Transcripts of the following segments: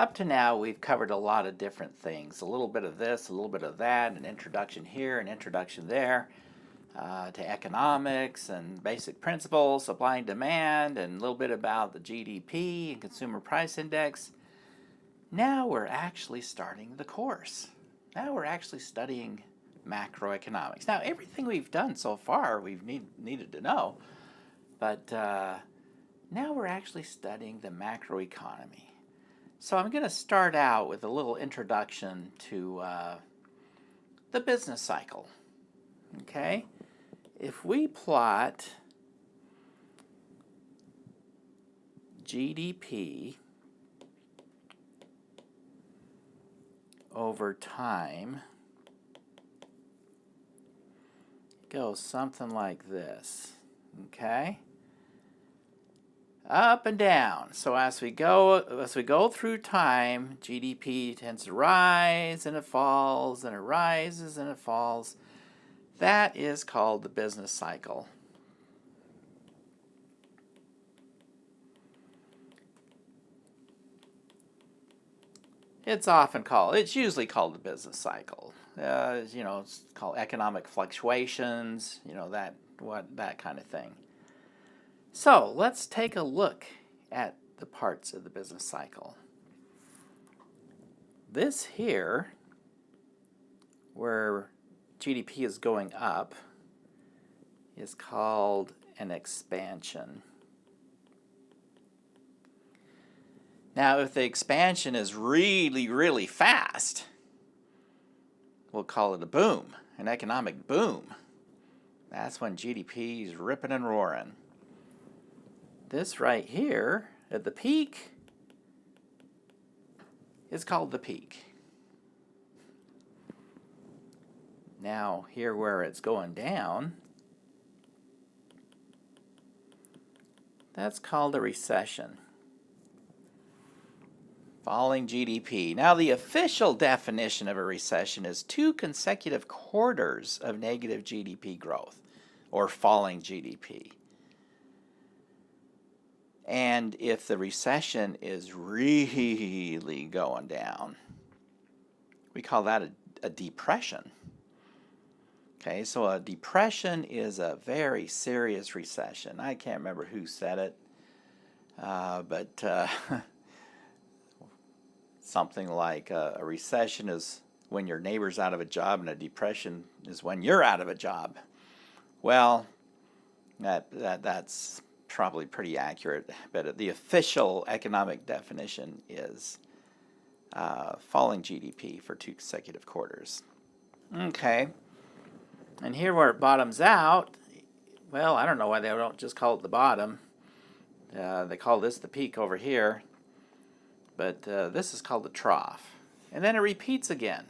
Up to now, we've covered a lot of different things. A little bit of this, a little bit of that, an introduction here, an introduction there, to economics and basic principles, supply and demand, and a little bit about the GDP and consumer price index. Now we're actually starting the course. Now we're actually studying macroeconomics. Now, everything we've done so far, we've needed to know, but now we're actually studying the macroeconomy. So I'm going to start out with a little introduction to the business cycle. Okay? If we plot GDP over time, it goes something like this. Okay? Up and down. So as we go through time, GDP tends to rise and it falls, and it rises and it falls. That is called the business cycle. It's usually called the business cycle. It's called economic fluctuations, that kind of thing. So let's take a look at the parts of the business cycle. This here, where GDP is going up, is called an expansion. Now, if the expansion is really, really fast, we'll call it a boom, an economic boom. That's when GDP is ripping and roaring. This right here, at the peak, is called the peak. Now, here where it's going down, that's called a recession. Falling GDP. Now, the official definition of a recession is 2 consecutive quarters of negative GDP growth, or falling GDP. And if the recession is really going down, we call that a depression. Okay, so a depression is a very serious recession. I can't remember who said it, but something like a recession is when your neighbor's out of a job, and a depression is when you're out of a job. Well, that's probably pretty accurate, but the official economic definition is falling GDP for 2 consecutive quarters. Okay, and here where it bottoms out, well, I don't know why they don't just call it the bottom. They call this the peak over here, but this is called the trough. And then it repeats again.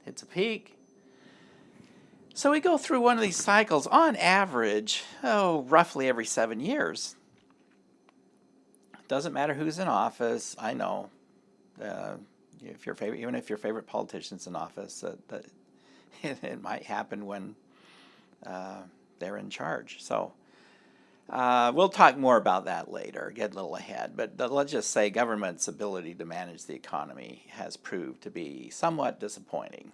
It's a peak. So we go through one of these cycles on average, roughly every 7 years. It doesn't matter who's in office. I know, even if your favorite politician's in office, it might happen when they're in charge. So we'll talk more about that later, get a little ahead. But let's just say government's ability to manage the economy has proved to be somewhat disappointing.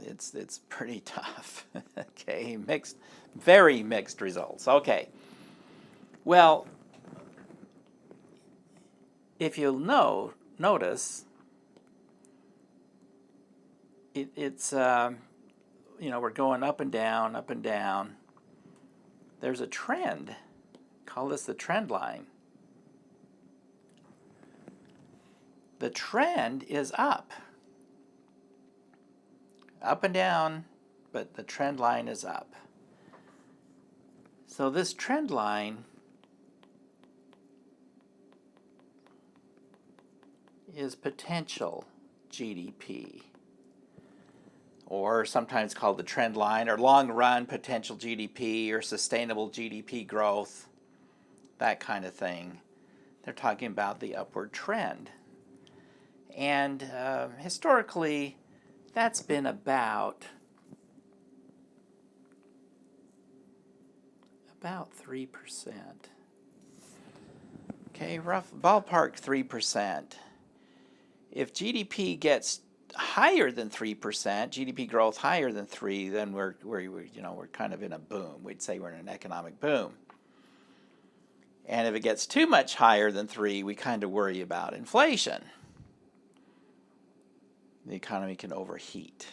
It's pretty tough. Okay, very mixed results. Okay, well, if you'll notice, it's we're going up and down, up and down. There's a trend. Call this the trend line. The trend is up. Up and down, but the trend line is up. So this trend line is potential GDP, or sometimes called the trend line, or long run potential GDP, or sustainable GDP growth, that kind of thing. They're talking about the upward trend. And historically, that's been about 3%. Okay, rough ballpark 3%. If GDP gets higher than 3%, GDP growth higher than 3, then we're kind of in a boom. We'd say we're in an economic boom. And if it gets too much higher than 3, we kind of worry about inflation. The economy can overheat.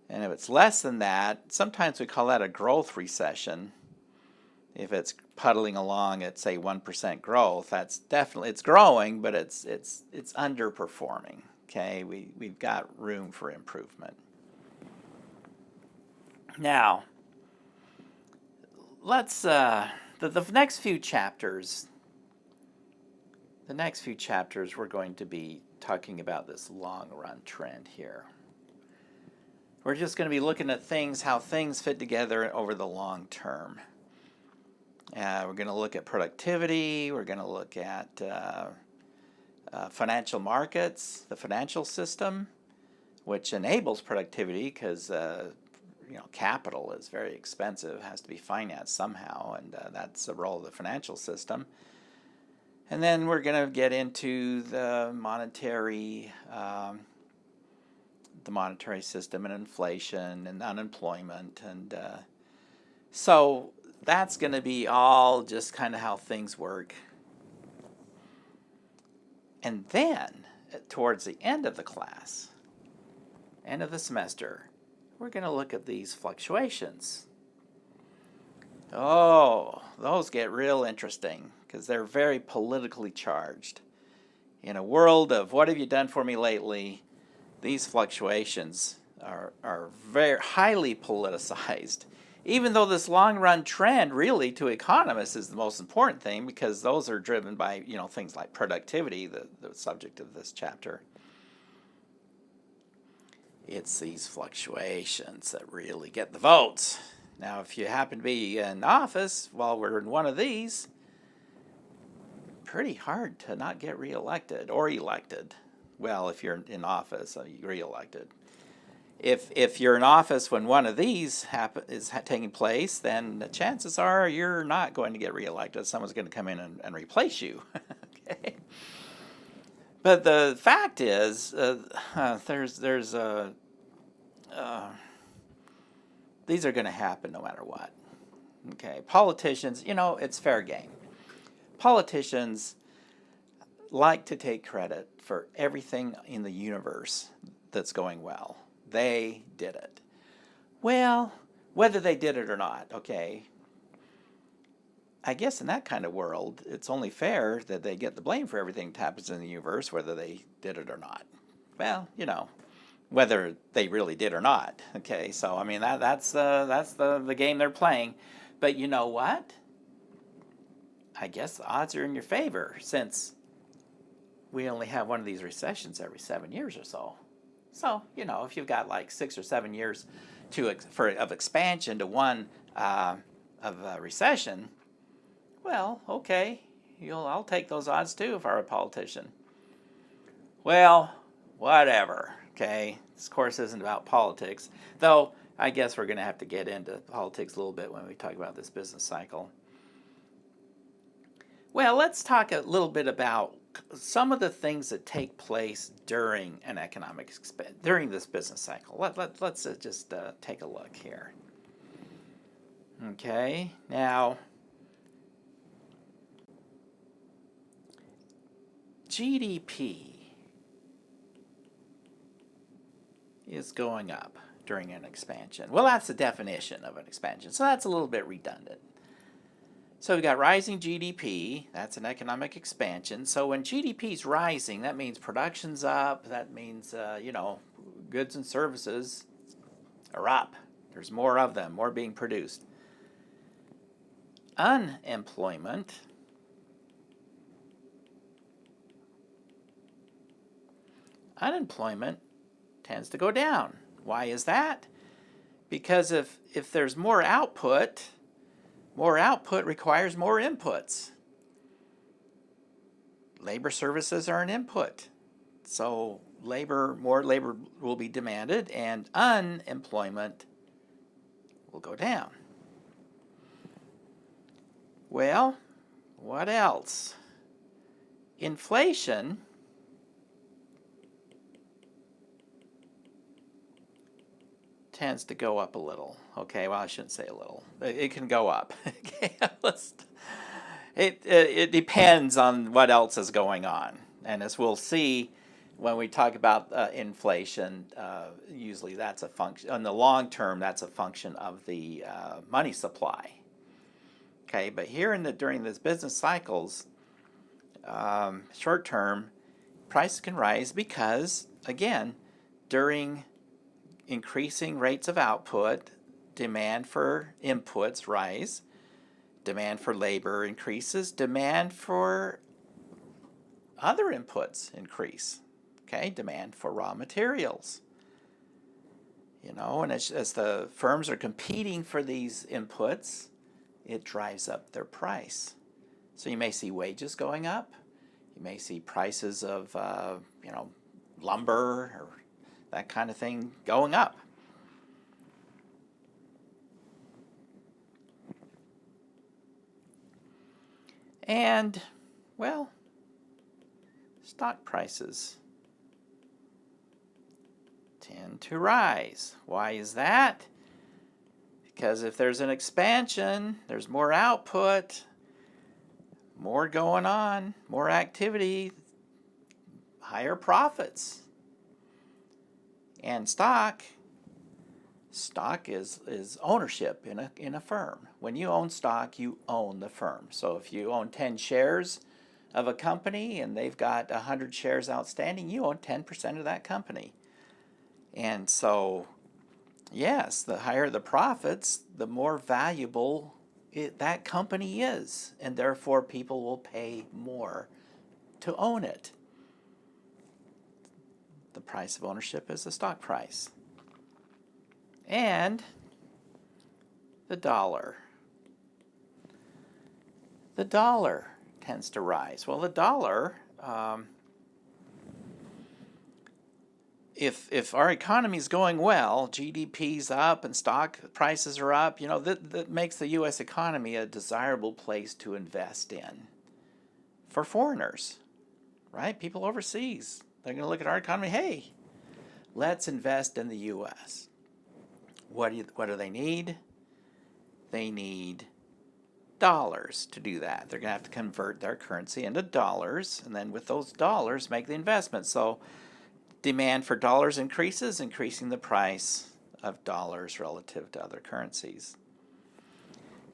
And if it's less than that, sometimes we call that a growth recession. If it's puddling along at, say, 1% growth, that's definitely, it's growing, but it's underperforming. Okay, we've got room for improvement. Now, let's the next few chapters. The next few chapters, we're going to be talking about this long-run trend here. We're just going to be looking at things, how things fit together over the long term. We're going to look at productivity. We're going to look at financial markets, the financial system, which enables productivity because capital is very expensive, has to be financed somehow, and that's the role of the financial system. And then we're going to get into the monetary system and inflation and unemployment, and so that's going to be all just kind of how things work. And then, towards the end of the class, end of the semester, we're going to look at these fluctuations. Oh, those get real interesting because they're very politically charged. In a world of what have you done for me lately, these fluctuations are very highly politicized. Even though this long-run trend really to economists is the most important thing because those are driven by things like productivity, the subject of this chapter. It's these fluctuations that really get the votes. Now, if you happen to be in office while we're in one of these, pretty hard to not get reelected or elected. Well, if you're in office, you're reelected. If you're in office when one of these is taking place, then the chances are you're not going to get reelected. Someone's going to come in and replace you. Okay. But the fact is, these are going to happen no matter what. Okay. Politicians, it's fair game. Politicians like to take credit for everything in the universe that's going well. They did it. Well, whether they did it or not, okay, I guess in that kind of world, it's only fair that they get the blame for everything that happens in the universe, whether they did it or not. Well, whether they really did or not. Okay, so I mean that's the game they're playing. But you know what? I guess the odds are in your favor since we only have one of these recessions every 7 years or so. So, if you've got like 6 or 7 years of expansion to one of a recession, well, okay, I'll take those odds too if I were a politician. Well, whatever, okay? This course isn't about politics, though I guess we're going to have to get into politics a little bit when we talk about this business cycle. Well, let's talk a little bit about some of the things that take place during an during this business cycle. Let's just take a look here. Okay, now GDP is going up during an expansion. Well, that's the definition of an expansion, so that's a little bit redundant. So we've got rising GDP, that's an economic expansion. So when GDP is rising, that means production's up, that means, goods and services are up. There's more of them, more being produced. Unemployment tends to go down. Why is that? Because if there's more output requires more inputs. Labor services are an input. So more labor will be demanded and unemployment will go down. Well, what else? Inflation tends to go up a little. Okay, well, I shouldn't say a little. It can go up. Okay, it depends on what else is going on. And as we'll see when we talk about inflation, usually that's a function, in the long term, that's a function of the money supply. Okay, but here during these business cycles, short term, prices can rise because, again, during increasing rates of output, demand for inputs rise, demand for labor increases, demand for other inputs increase. Okay, demand for raw materials. You know, and as the firms are competing for these inputs, it drives up their price. So you may see wages going up. You may see prices of, lumber or that kind of thing going up. And, well, stock prices tend to rise. Why is that? Because if there's an expansion, there's more output, more going on, more activity, higher profits. And stock is ownership in a firm. When you own stock, you own the firm. So if you own 10 shares of a company and they've got 100 shares outstanding, you own 10% of that company. And so, yes, the higher the profits, the more valuable that company is, and therefore people will pay more to own it. The price of ownership is the stock price. And the dollar. The dollar tends to rise. Well, the dollar, if our economy is going well, GDP's up and stock prices are up, that makes the U.S. economy a desirable place to invest in for foreigners, right? People overseas. They're going to look at our economy, hey, let's invest in the U.S. What do they need? They need dollars to do that. They're going to have to convert their currency into dollars, and then with those dollars, make the investment. So demand for dollars increases, increasing the price of dollars relative to other currencies.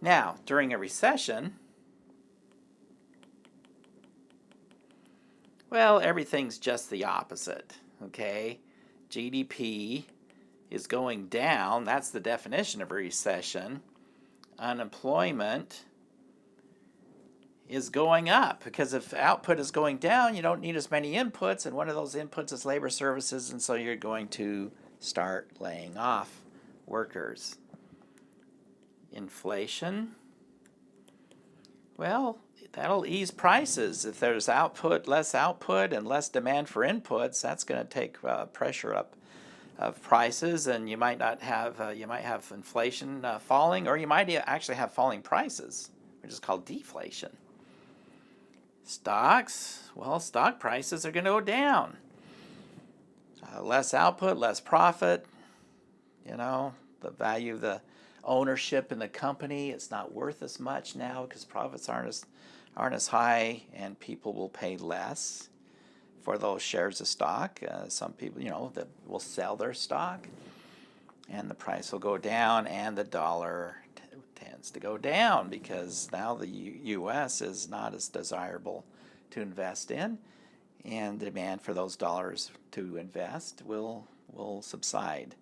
Now, during a recession, well, everything's just the opposite, okay? GDP is going down. That's the definition of a recession. Unemployment is going up because if output is going down, you don't need as many inputs, and one of those inputs is labor services, and so you're going to start laying off workers. Inflation, well, that'll ease prices. If there's less output, and less demand for inputs, that's going to take pressure up of prices, and you might have inflation falling, or you might actually have falling prices, which is called deflation. Stocks, well, stock prices are going to go down. Less output, less profit. The value of the ownership in the company, it's not worth as much now because profits aren't as high, and people will pay less for those shares of stock. Some people, that will sell their stock, and the price will go down, and the dollar tends to go down because now the U.S. is not as desirable to invest in, and the demand for those dollars to invest will subside.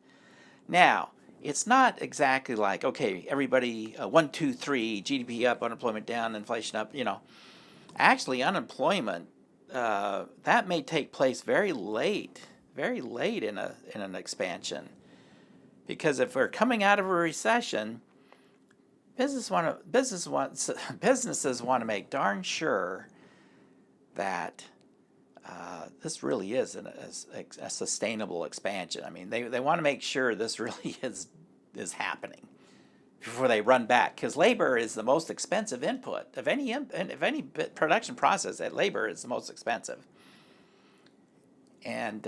Now, it's not exactly like, okay, everybody, 1, 2, 3, GDP up, unemployment down, inflation up. Actually, unemployment, that may take place very late in an expansion, because if we're coming out of a recession, businesses want to make darn sure that this really is a sustainable expansion. I mean, they want to make sure this really is happening before they run back, because labor is the most expensive input of any production process. That labor is the most expensive, and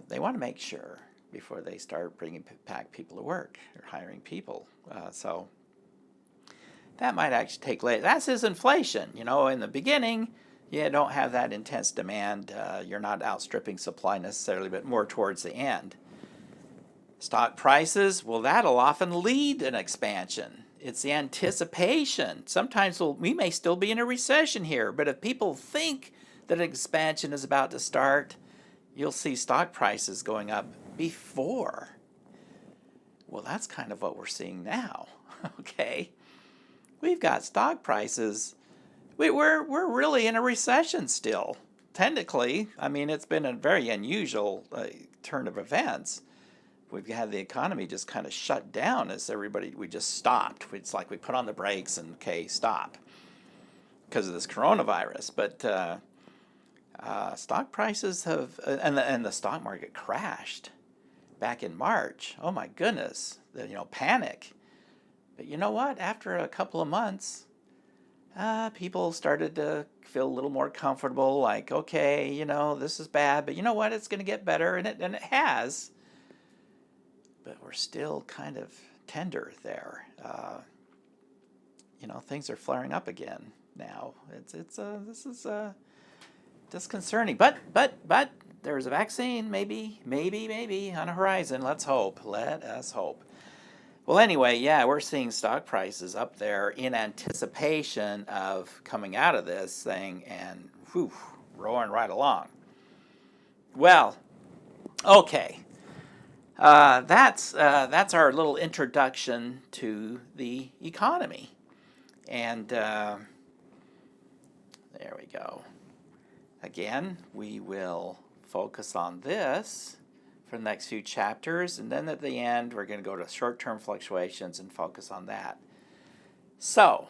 they want to make sure before they start bringing back people to work or hiring people. So that might actually take later. That's as inflation. In the beginning, you don't have that intense demand. You're not outstripping supply necessarily, but more towards the end. Stock prices, well, that'll often lead an expansion. It's the anticipation. Sometimes we may still be in a recession here, but if people think that expansion is about to start, you'll see stock prices going up before. Well, that's kind of what we're seeing now. Okay, we've got stock prices. We're really in a recession still. Technically, I mean, it's been a very unusual turn of events. We've had the economy just kind of shut down as we just stopped. It's like we put on the brakes and, okay, stop because of this coronavirus. But stock prices have, and the stock market crashed back in March. Oh my goodness, panic. But you know what? After a couple of months, people started to feel a little more comfortable, like, okay, this is bad, but you know what? It's going to get better, and it has. But we're still kind of tender there. Things are flaring up again now. This is disconcerting. But there's a vaccine, maybe on the horizon. Let's hope. Let us hope. Well, anyway, yeah, we're seeing stock prices up there in anticipation of coming out of this thing and roaring right along. Well, okay. That's our little introduction to the economy. And there we go. Again, we will focus on this for the next few chapters, and then at the end we're going to go to short-term fluctuations and focus on that. So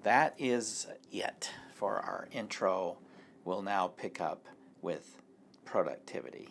that is it for our intro. We'll now pick up with productivity.